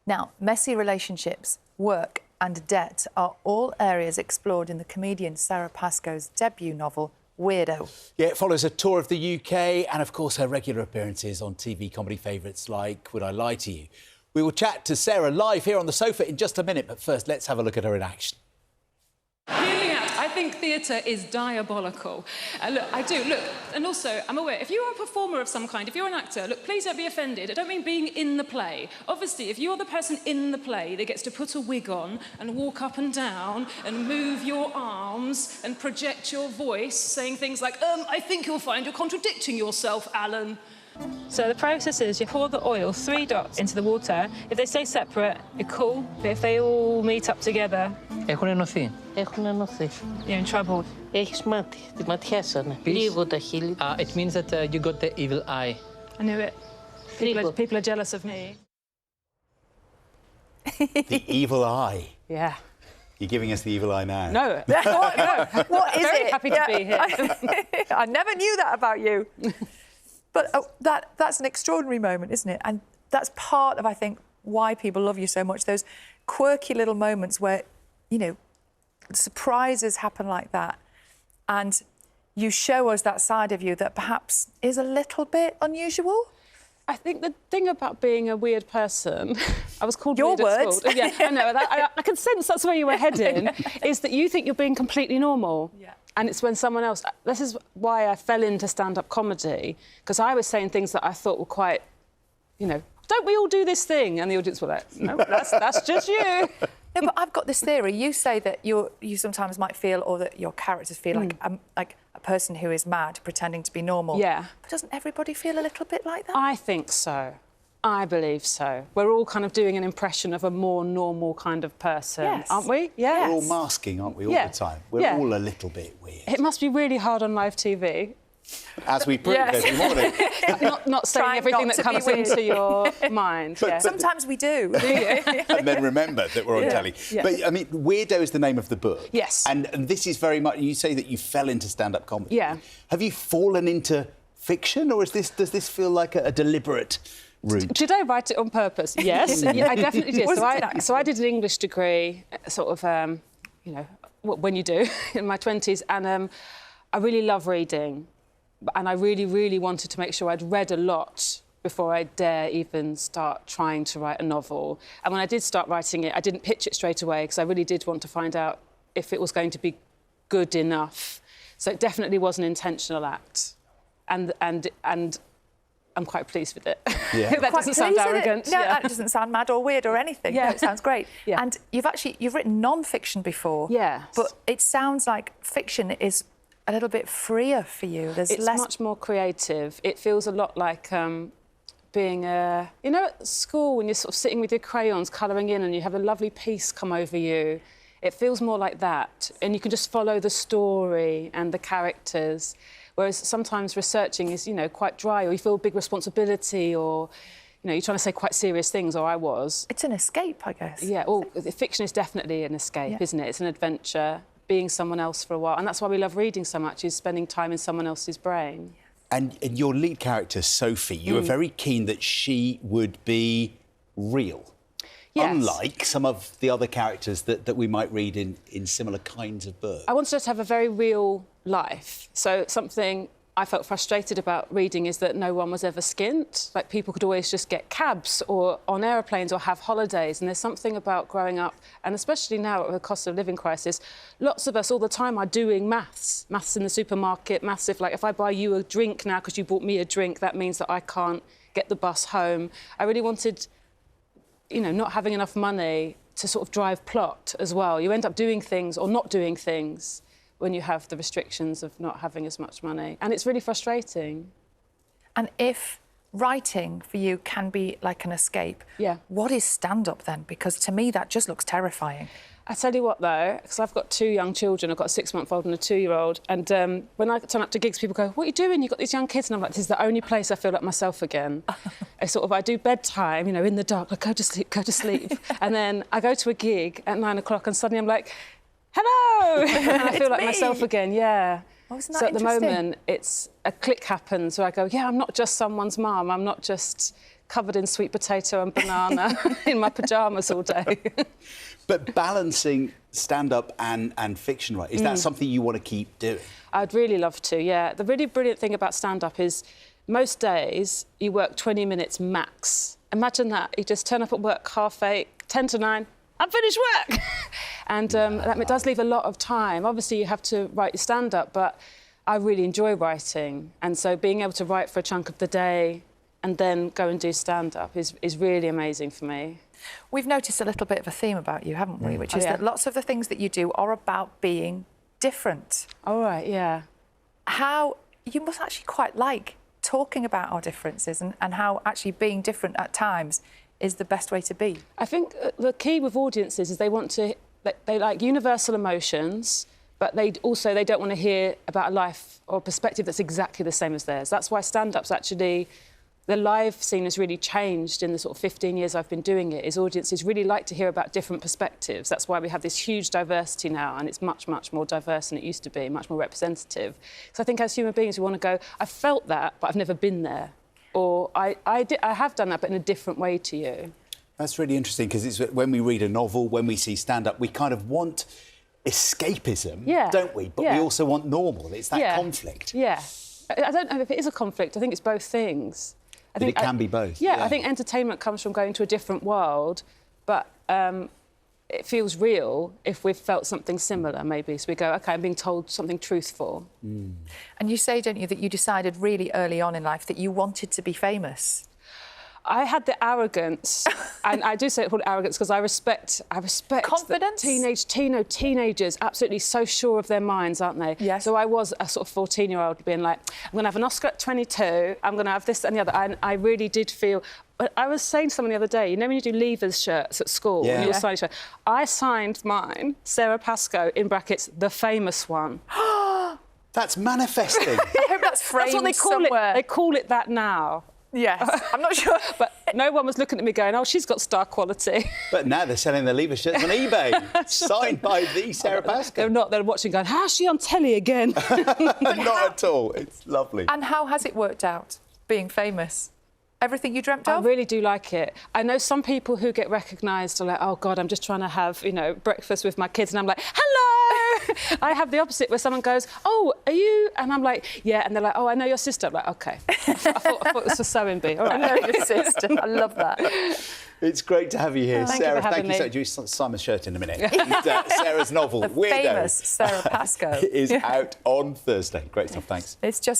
Now, messy relationships, work and debt are all areas explored in the comedian Sara Pascoe's debut novel, Weirdo. Yeah, it follows a tour of the UK and, of course, her regular appearances on TV comedy favourites like Would I Lie to You? We will chat to Sara live here on the sofa in just a minute, but first, let's have a look at her in action. Hearing out, I think theatre is diabolical. Look, I do, look, and also, I'm aware, if you're a performer of some kind, if you're an actor, look, please don't be offended. I don't mean being in the play. Obviously, if you're the person in the play that gets to put a wig on and walk up and down and move your arms and project your voice, saying things like, I think you'll find you're contradicting yourself, Alan. So the process is you pour the oil, 3 dots, into the water. If they stay separate, you're cool. But if they all meet up together... Έχουν ενωθεί. Έχουν ενωθεί. You're in trouble. Έχεις μάτι. Τη ματιάσανε. Λίγο τα χείλη. It means that you got the evil eye. I knew it. People are jealous of me. The evil eye. Yeah. You're giving us the evil eye now. No. What is Very it? happy to be here. I never knew that about you. But that's an extraordinary moment, isn't it? And that's part of, I think, why people love you so much. Those quirky little moments where, you know, surprises happen like that. And you show us that side of you that perhaps is a little bit unusual. I think the thing about being a weird person, I was called Your weird words. at school. Yeah, I know. I can sense that's where you were heading, is that you think you're being completely normal. Yeah. And it's when someone else... This is why I fell into stand-up comedy, because I was saying things that I thought were quite, you know, don't we all do this thing? And the audience were like, no, that's just you. No, but I've got this theory. You say that you sometimes might feel, or that your characters feel like a person who is mad pretending to be normal. Yeah. But doesn't everybody feel a little bit like that? I think so. I believe so. We're all kind of doing an impression of a more normal kind of person, Yes. aren't we? Yeah. We're all masking, aren't we, all Yeah. the time? We're all a little bit weird. It must be really hard on live TV. As we prove Yes. every morning. Not saying Trying everything not that to be comes weird. into your mind. Yeah. Sometimes we do. And then remember that we're on telly. Yeah. But, I mean, Weirdo is the name of the book. Yes. And this is very much... You say that you fell into stand-up comedy. Yeah. Have you fallen into fiction, or does this feel like a deliberate route? Did I write it on purpose? Yes, yeah, I definitely did. So I did an English degree, sort of, you know, when you do, in my 20s, and I really love reading. And I really, really wanted to make sure I'd read a lot before I dare even start trying to write a novel. And when I did start writing it, I didn't pitch it straight away because I really did want to find out if it was going to be good enough. So it definitely was an intentional act. And I'm quite pleased with it. Yeah. That doesn't sound arrogant. No, yeah. that doesn't sound mad or weird or anything. Yeah. No, it sounds great. Yeah. And you've written non-fiction before. Yes. But it sounds like fiction is a little bit freer for you. It's much more creative. It feels a lot like being a... You know, at school, when you're sort of sitting with your crayons, colouring in, and you have a lovely piece come over you, it feels more like that. And you can just follow the story and the characters. Whereas sometimes researching is, you know, quite dry, or you feel a big responsibility, or, you know, you're trying to say quite serious things, or I was. It's an escape, I guess. Yeah, well, fiction is definitely an escape, isn't it? It's an adventure, being someone else for a while. And that's why we love reading so much, is spending time in someone else's brain. And your lead character, Sophie, you were very keen that she would be real. Yes. Unlike some of the other characters that we might read in similar kinds of books. I wanted her to have a very real life. So something I felt frustrated about reading is that no one was ever skint. Like, people could always just get cabs or on aeroplanes or have holidays. And there's something about growing up, and especially now with the cost of living crisis, lots of us all the time are doing maths. Maths in the supermarket, maths if I buy you a drink now because you bought me a drink, that means that I can't get the bus home. I really wanted, you know, not having enough money to sort of drive plot as well. You end up doing things or not doing things when you have the restrictions of not having as much money. And it's really frustrating. And if writing for you can be like an escape, what is stand-up then? Because to me, that just looks terrifying. I tell you what, though, because I've got 2 young children. I've got a 6-month-old and a 2-year-old. And when I turn up to gigs, people go, what are you doing? You've got these young kids. And I'm like, this is the only place I feel like myself again. I do bedtime, you know, in the dark, like, go to sleep. And then I go to a gig at 9 o'clock and suddenly I'm like, hello! And I feel like myself again, yeah. Oh, isn't that so at the interesting? moment, it's a click happens where I go, yeah, I'm not just someone's mum. I'm not just covered in sweet potato and banana in my pyjamas all day. But balancing stand-up and fiction, right, is that something you want to keep doing? I'd really love to, yeah. The really brilliant thing about stand-up is most days you work 20 minutes max. Imagine that. You just turn up at work 8:30, 10 to 9, I'm finished work. And that does leave a lot of time. Obviously, you have to write your stand-up, but I really enjoy writing. And so being able to write for a chunk of the day and then go and do stand-up is really amazing for me. We've noticed a little bit of a theme about you, haven't we? Which is that lots of the things that you do are about being different. All right, yeah. How you must actually quite like talking about our differences and how actually being different at times is the best way to be. I think the key with audiences is they want to... They like universal emotions, but they don't want to hear about a life or a perspective that's exactly the same as theirs. That's why stand-up's actually... The live scene has really changed in the sort of 15 years I've been doing it, is audiences really like to hear about different perspectives. That's why we have this huge diversity now, and it's much, much more diverse than it used to be, much more representative. So I think as human beings, we want to go, I felt that, but I've never been there. Or I have done that, but in a different way to you. That's really interesting, because it's when we read a novel, when we see stand-up, we kind of want escapism, don't we? But we also want normal. It's that conflict. Yeah. I don't know if it is a conflict. I think it's both things. I think it can be both. Yeah, I think entertainment comes from going to a different world, but it feels real if we've felt something similar, maybe. So we go, OK, I'm being told something truthful. And you say, don't you, that you decided really early on in life that you wanted to be famous. I had the arrogance, and I do say it called arrogance because I respect confidence. Teenagers, absolutely so sure of their minds, aren't they? Yes. So I was a sort of 14-year-old being like, I'm going to have an Oscar at 22, I'm going to have this and the other. And I really did feel... I was saying to someone the other day, you know when you do leavers shirts at school? Yeah. And you'll sign each other? I signed mine, Sara Pascoe, in brackets, the famous one. That's manifesting. I hope that's framed That's what they call somewhere. it. They call it that now. Yes, I'm not sure. But no one was looking at me going, oh, she's got star quality. But now they're selling their lever shirts on eBay, signed by the Sara Pascoe. They're not. They're watching going, how's she on telly again? Not at all. It's lovely. And how has it worked out, being famous? Everything you dreamt I of? really do like it. I know some people who get recognised are like, oh, God, I'm just trying to have, you know, breakfast with my kids. And I'm like, hello! I have the opposite, where someone goes, oh, are you? And I'm like, yeah. And they're like, oh, I know your sister. I'm like, OK. I thought this was sewing bee. All right. I know your sister. I love that. It's great to have you here, Thank you Sara. for having Thank you so me. much. You Simon's shirt in a minute. And, Sarah's novel, The Weirdo, famous Sara Pascoe. is out on Thursday. Great stuff, thanks. It's just